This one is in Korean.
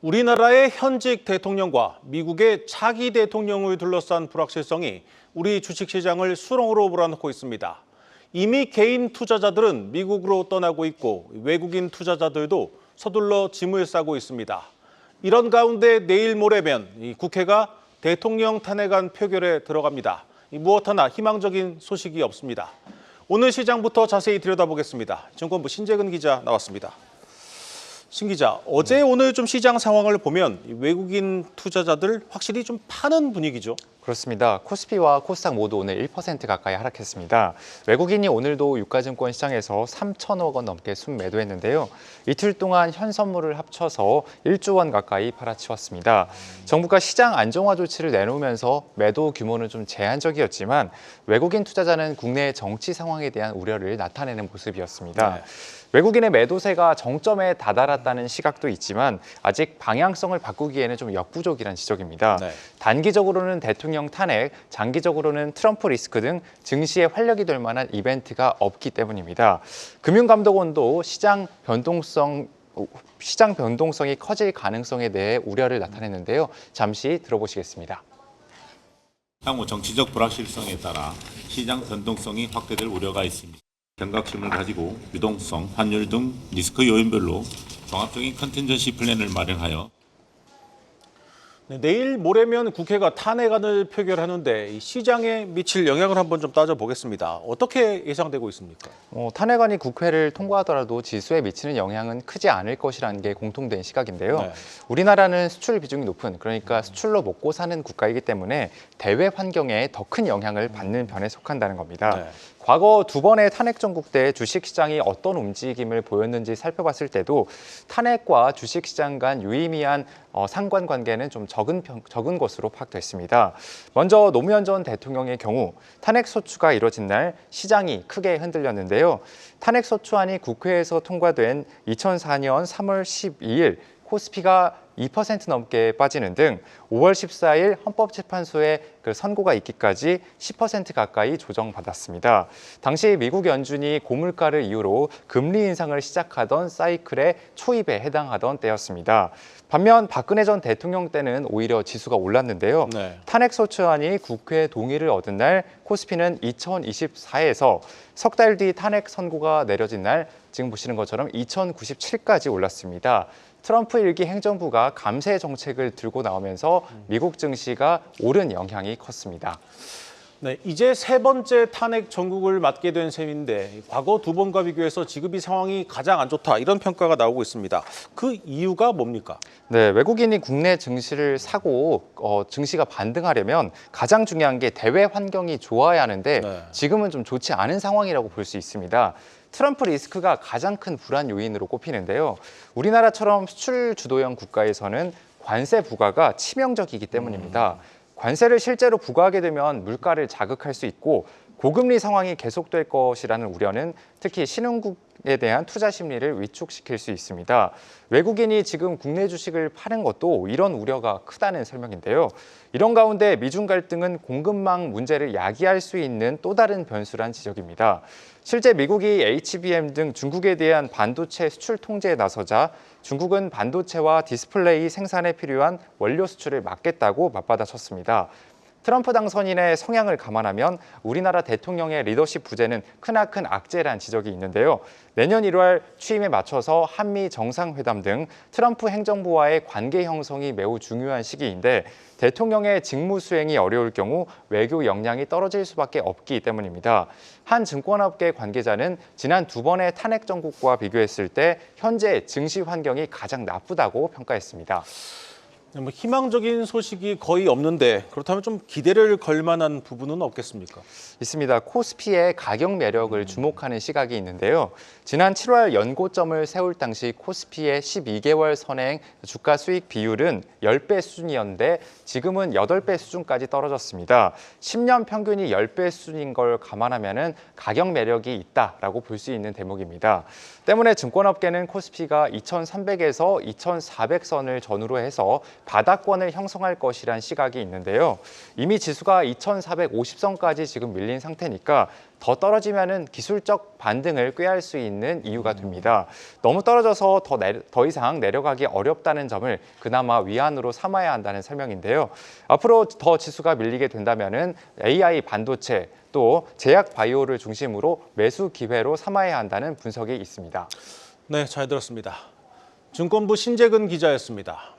우리나라의 현직 대통령과 미국의 차기 대통령을 둘러싼 불확실성이 우리 주식시장을 수렁으로 몰아넣고 있습니다. 이미 개인 투자자들은 미국으로 떠나고 있고 외국인 투자자들도 서둘러 짐을 싸고 있습니다. 이런 가운데 내일 모레면 국회가 대통령 탄핵안 표결에 들어갑니다. 무엇 하나 희망적인 소식이 없습니다. 오늘 시장부터 자세히 들여다보겠습니다. 증권부 신재근 기자 나왔습니다. 신 기자, 어제 오늘 좀 시장 상황을 보면 외국인 투자자들 확실히 좀 파는 분위기죠? 그렇습니다. 코스피와 코스닥 모두 오늘 1% 가까이 하락했습니다. 외국인이 오늘도 유가증권 시장에서 3천억 원 넘게 순매도했는데요. 이틀 동안 현 선물을 합쳐서 1조 원 가까이 팔아치웠습니다. 정부가 시장 안정화 조치를 내놓으면서 매도 규모는 좀 제한적이었지만 외국인 투자자는 국내 정치 상황에 대한 우려를 나타내는 모습이었습니다. 네. 외국인의 매도세가 정점에 다다랐다는 시각도 있지만 아직 방향성을 바꾸기에는 좀 역부족이라는 지적입니다. 네. 단기적으로는 대통령 탄핵, 장기적으로는 트럼프 리스크 등 증시에 활력이 될 만한 이벤트가 없기 때문입니다. 금융감독원도 시장 변동성이 커질 가능성에 대해 우려를 나타냈는데요. 잠시 들어보시겠습니다. 향후 정치적 불확실성에 따라 시장 변동성이 확대될 우려가 있습니다. 경각심을 가지고 유동성, 환율 등 리스크 요인별로 종합적인 컨틴전시 플랜을 마련하여 네, 내일 모레면 국회가 탄핵안을 표결하는데 이 시장에 미칠 영향을 한번 좀 따져보겠습니다. 어떻게 예상되고 있습니까? 탄핵안이 국회를 통과하더라도 지수에 미치는 영향은 크지 않을 것이라는 게 공통된 시각인데요. 네. 우리나라는 수출 비중이 높은, 그러니까 수출로 먹고 사는 국가이기 때문에 대외 환경에 더 큰 영향을 받는 편에 속한다는 겁니다. 네. 과거 두 번의 탄핵 정국 때 주식시장이 어떤 움직임을 보였는지 살펴봤을 때도 탄핵과 주식시장 간 유의미한 상관관계는 좀 적은 것으로 파악됐습니다. 먼저 노무현 전 대통령의 경우 탄핵 소추가 이뤄진 날 시장이 크게 흔들렸는데요. 탄핵 소추안이 국회에서 통과된 2004년 3월 12일 코스피가 2% 넘게 빠지는 등 5월 14일 헌법재판소의 선고가 있기까지 10% 가까이 조정받았습니다. 당시 미국 연준이 고물가를 이유로 금리 인상을 시작하던 사이클의 초입에 해당하던 때였습니다. 반면 박근혜 전 대통령 때는 오히려 지수가 올랐는데요. 네. 탄핵 소추안이 국회 동의를 얻은 날 코스피는 2024에서 석 달 뒤 탄핵 선고가 내려진 날 지금 보시는 것처럼 2097까지 올랐습니다. 트럼프 일기 행정부가 감세 정책을 들고 나오면서 미국 증시가 오른 영향이 컸습니다. 네, 이제 세 번째 탄핵 정국을 맞게 된 셈인데 과거 두 번과 비교해서 지금 이 상황이 가장 안 좋다 이런 평가가 나오고 있습니다. 그 이유가 뭡니까? 네, 외국인이 국내 증시를 사고 증시가 반등하려면 가장 중요한 게 대외 환경이 좋아야 하는데 네. 지금은 좀 좋지 않은 상황이라고 볼 수 있습니다. 트럼프 리스크가 가장 큰 불안 요인으로 꼽히는데요. 우리나라처럼 수출 주도형 국가에서는 관세 부과가 치명적이기 때문입니다. 관세를 실제로 부과하게 되면 물가를 자극할 수 있고 고금리 상황이 계속될 것이라는 우려는 특히 신흥국에 대한 투자 심리를 위축시킬 수 있습니다. 외국인이 지금 국내 주식을 파는 것도 이런 우려가 크다는 설명인데요. 이런 가운데 미중 갈등은 공급망 문제를 야기할 수 있는 또 다른 변수란 지적입니다. 실제 미국이 HBM 등 중국에 대한 반도체 수출 통제에 나서자 중국은 반도체와 디스플레이 생산에 필요한 원료 수출을 막겠다고 맞받아쳤습니다. 트럼프 당선인의 성향을 감안하면 우리나라 대통령의 리더십 부재는 크나큰 악재란 지적이 있는데요. 내년 1월 취임에 맞춰서 한미 정상회담 등 트럼프 행정부와의 관계 형성이 매우 중요한 시기인데 대통령의 직무 수행이 어려울 경우 외교 역량이 떨어질 수밖에 없기 때문입니다. 한 증권업계 관계자는 지난 두 번의 탄핵 정국과 비교했을 때 현재 증시 환경이 가장 나쁘다고 평가했습니다. 뭐 희망적인 소식이 거의 없는데 그렇다면 좀 기대를 걸 만한 부분은 없겠습니까? 있습니다. 코스피의 가격 매력을 주목하는 시각이 있는데요. 지난 7월 연고점을 세울 당시 코스피의 12개월 선행 주가 수익 비율은 10배 수준이었는데 지금은 8배 수준까지 떨어졌습니다. 10년 평균이 10배 수준인 걸 감안하면 가격 매력이 있다라고 볼 수 있는 대목입니다. 때문에 증권업계는 코스피가 2,300에서 2,400선을 전후로 해서 바닥권을 형성할 것이란 시각이 있는데요. 이미 지수가 2,450선까지 지금 밀린 상태니까 더 떨어지면은 기술적 반등을 꾀할 수 있는 이유가 됩니다. 너무 떨어져서 더 이상 내려가기 어렵다는 점을 그나마 위안으로 삼아야 한다는 설명인데요. 앞으로 더 지수가 밀리게 된다면은 AI 반도체 또 제약 바이오를 중심으로 매수 기회로 삼아야 한다는 분석이 있습니다. 네, 잘 들었습니다. 증권부 신재근 기자였습니다.